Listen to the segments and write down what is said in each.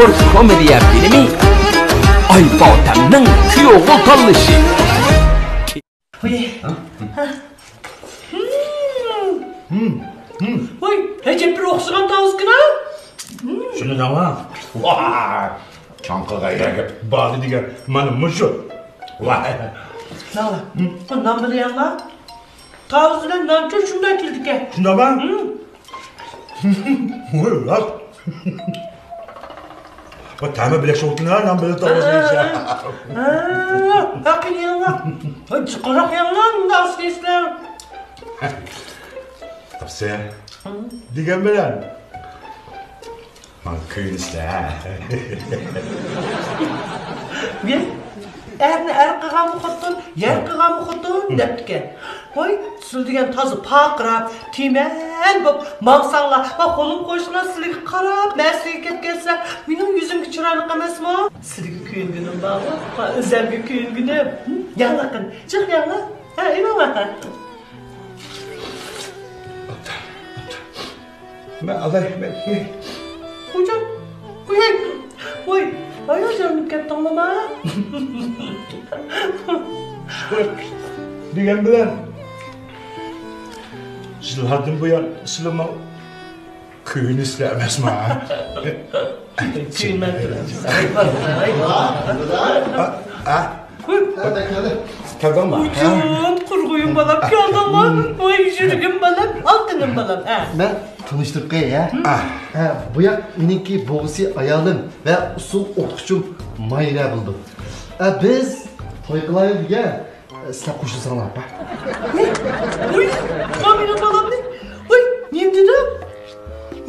short komediya filmi Aybotamning kuyovga tanlashi. Voy, hech bir o'xshagan tavsqina? Shuni nima? Voy! Chanqaga yagib bari degan mana mushu. Voy! Nima? Bundan bilinglar. Tavsqina nancha shunday keldik-a. Shundaymi? Voy, rat. Bu ta'mi bilan sho'tlar ham bilan tavsiysa. Haqiqatan. Hech qaraq yanglar dastislar. Tavsiya. Degan bilan. Man kuynislar. Men erni erqiga muxatton, yerqiga muxatton debdike. Voy, siz degan tozi paqirab, timen bo'p, maqsanlar va qo'lim qo'shlar sizga qarab, narsaga ketgansa, mening yuzimga chiroyli emasmi? Sizga kuyinginim bor, o'zimga kuyinginim. Yaqin, chiq yana. Ha, nima? Ben alayım. Hocam, Voy, ayolcanım kettin ama. Degan bilan sizlardan bu yan sizlarga kuyunislar emasmi? Kuyunman. Keldim mi? Uçun, kurguyum balam, geldin lan. Voy, yürügüm balam, altınım balam. Ben tanıştık ya. Bu yak benimki boğusi ayalım ve usul okçum Mayra buldu. Biz toyqılayı diye sizler koşulsanlar bak. Ne? Oy, benim balam ne? Oy, neyim dedim?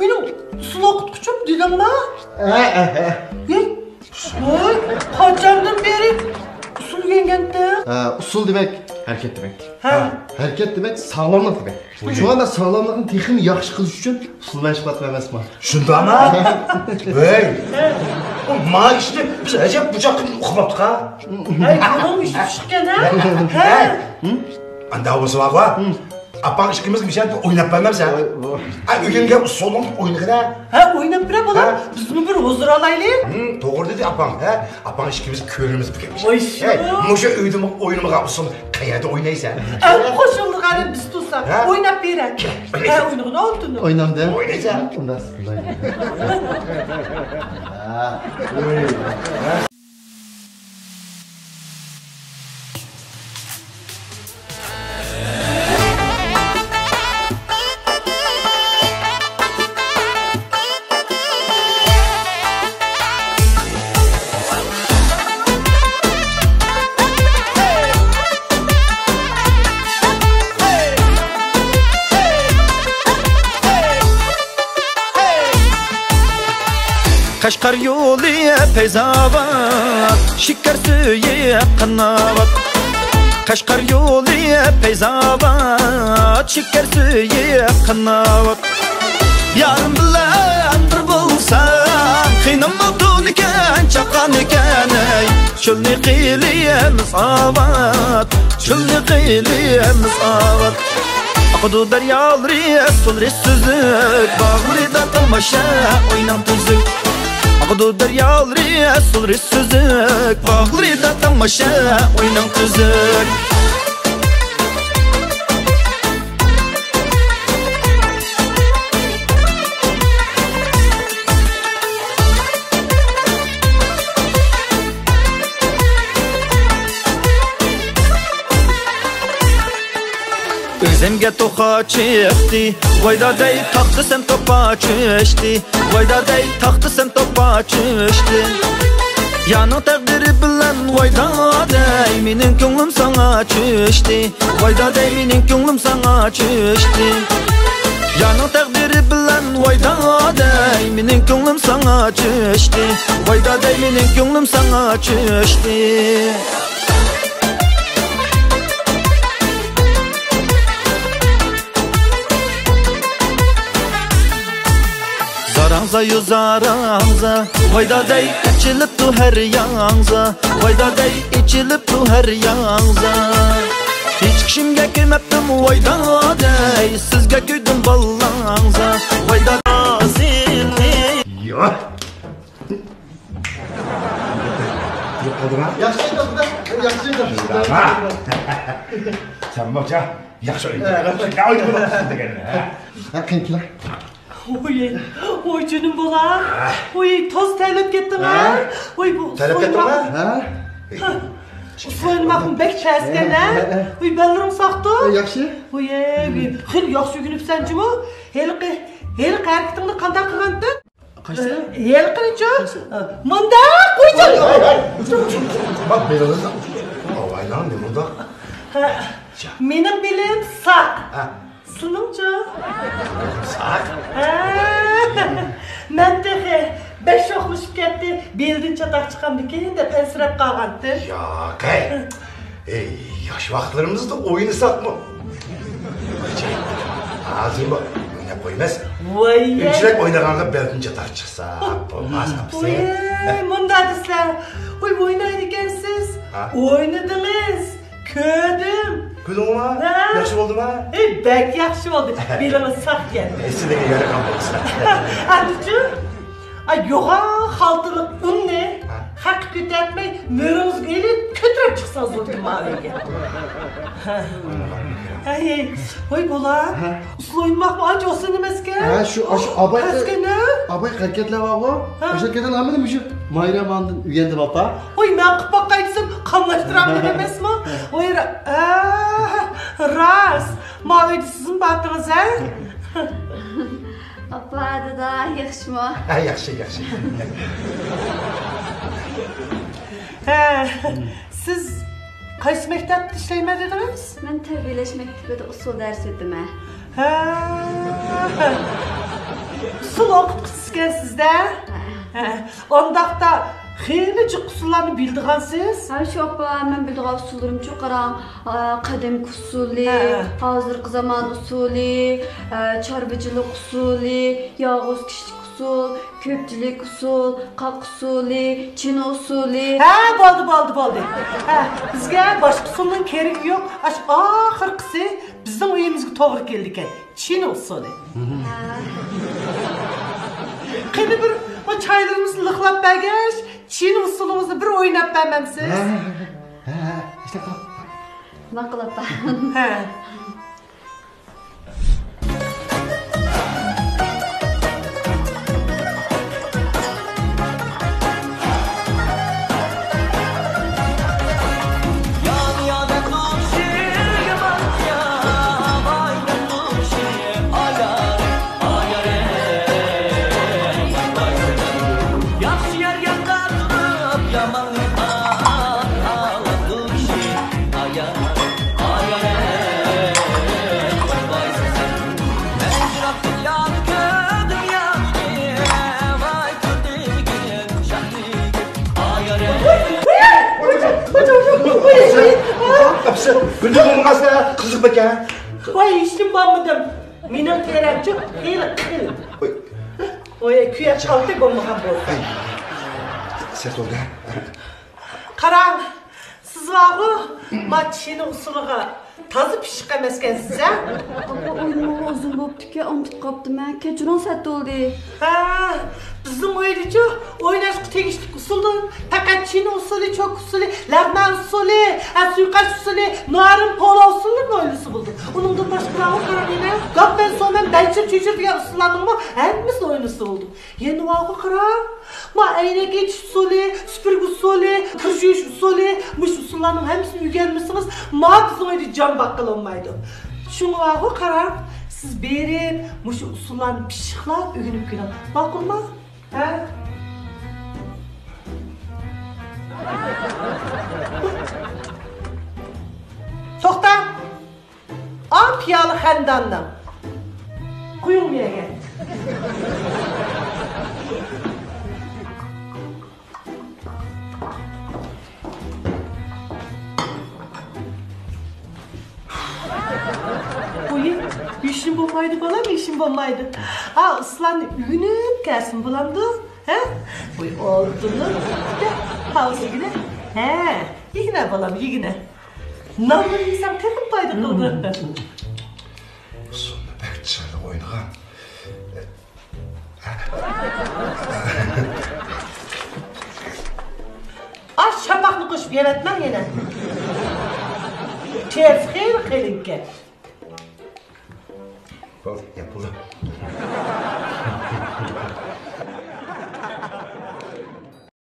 Benim usul okçum dedim mi? Ne? Oy, kaçardan beri usul yengende. Usul demek hareket demek. Hareket demek sağlamlık demek. Şu anda sağlamlığın texini yaxşı qilish uchun usul mashg'ulot emasmi? Shundami? Hey. Ma işte biz acaba bucaq uxlabdik ha. Hey, qanam ish chiqqan ha? Anda bo'lsa va. Apang ishimiz bir şey o'ynab bermabsan. Uyingga usulun o'ynag'ida. Ha, o'ynab bera bolam. Bizni bir huzur olaylik. To'g'ri dedi apang, ha? Apang ishimiz ko'rimiz bilamiz. Voy, Musha uyda o'yinimga usul qayerda o'ynaysan? Qo'shildik hali biz tutsak. O'ynab berak. Ha, o'ynag'ini oltini. Oynamda. O'ynaysan. Unda. Kaşkar yolu peyzavat, şeker suyu qanavat. Kaşkar yolu peyzavat, şeker suyu qanavat. Yarım bilan bir bo'lsam, qiynam bo'ldi ekan, chaqan ekan. Shulni qilamiz avat, shulni qilamiz avat. Aqdu daryolari, sulri suzuk, bag'rida tomosha o'ynab tuzuk. Aqdu daryolari, sulri suzuk, bag'rida tomosha o'ynab tuzuk. Özümge toqa çıktı, vaydaday taxtı sen topa çüştü. Vaydaday taxtı sen topa çüştü. Yanı təqdiri bilen vaydaday, menin ko'nglim sana çüştü. Vaydaday menin ko'nglim sana çüştü. Yanı təqdiri bilen vaydaday, menin ko'nglim sana çüştü. Vaydaday menin ko'nglim sana çüştü. Zaranza yuzaranza, vaydaday içilip tu her yanza. Vaydaday içilip tu her yanza. Hiç kişimge kıymettim vaydaday, sizge küydüm ballanza. Vaydaday zilli. Yok oldu mu? Yaxşı aytıldı da. Yaxşı aytıldı. Ha? Sen bak ya. Yaxşı oynadın. Ne oynadın bak kendine? Ha, kıyıntılar. Oy canım bolam. Oy toz terlep kettin ha. Oy bu Terlep kettin ha? Ha? Soyunmakın bek çəsken ha. Oy bellerim saktı. Yaxşı. Oy xil yaxşı günüp sence mi? Helik hareketini kandak kıgandın. Kaçta? Helik kılıcı. Manda koyacağım. Bak böyle oldu. Vay lan ne burada? Benim bilim sak. Ha. Sunumcu. Sak. Ben de 5 oxluşup ketdi. Belden çatak çıkan diken de pensirep kalgandı. Ya kay. Yaş vaxtlarımızda oyunu satma. Hazır mı? Ne koymaz? Vay. Üçlük oynaganda belden çatak çıksa. Olmaz Oy, hapsi. bunda desler. Oy oynaydı gensiz. Ha? Oynadınız. Ködüm. Gülüm ma? Ha? Yaxşı oldu ma? Bek yaxşı oldu. Belime sak geldi. Sizde yere kalmalısın. Adıcı. Ay yoğa haltılık un ne? Hak kütetmeyi mörümüz gelip kötürüp çıksanız oldu maviye. Oy bola. Usul oynamak mı anca olsun demezken? Ha, şu abay... Kaskı ne? Abay hareketler var mı? O şekilde anlamadım şu. Mayra mandın üyendi baba. Oy ben kıpak kaydırsam kanlaştıram demez mi? Oy ras. Maviydi sizin baktınız ha? Apadı da yaxşımı? Ha yaxşı. Siz qaysi maktabda ishlaymadingiz? Men tarbiyalash maktabida usul dars o'taman. Usul o'qituvchisiz sizda? Ondaqda xeyli jiq usullarni bildigansiz? Ha shu opa, men bildigan usullarim çok qarang. Qadimki usuli, hozirgi zamon usuli, chorvachilik usuli, yog'oz kichik usul, ko'pchilik usul, qoq usuli, china usuli. Bo'ldi. Bizga boshqa usulning keragi yo'q. Oxirgisi bizning uyimizga to'g'ri keldi ekan. China usuli. Qani bir o çaylarımızı lıklap bergeç, Çin usulümüzü bir oynap vermemsiz. İşte kal. Nima qilaman? Gündüz olmaz da kızık beka. Vay işim bağmadım. Minin teremci kıyıl. Oy küye çaldı bombakan bol. Ses oldu. Karan, siz vağı ma Çin usulüge tazı pişik emesken size. Opa oyunum uzun bo'pti-ku, unutib qoptiman. Kechiring Satoldi. Bizim öylece oynaşkı tegişlik usulun, fakat Çin usulü, çok usulü, lagman usulü, suikast usulü, Nuar'ın polo usulü oylusu bulduk. Onundan başka vağı karanıyla, gap ben sonmen belçir çüçür diye usullandım mı, hepimiz oylusu bulduk. Yeni vağı karan, ma eyne geç usulü, süpürge usulü, kırşıyış usulü, mış usullandım, hepsini ügelmişsiniz, ma bizim öyle can bakkal olmaydı. Şunu vağı karan, siz berip, muş usullarını pişiklap, ögünüp gülün. Bakılma. Toxta! An piyalı xəndandan. Quyulmaya gel. İşim bulmaydı bana mı işim bulmaydı? Islandı ünüp gelsin bulamdı. Bu olduğunu de havası yine. Yine balam yine. Namlı insan tekrar payda kaldı. Sonunda pek dışarıda oynayan. Şap Yönetmen yine. Tezhir kılınket. Yapıldı.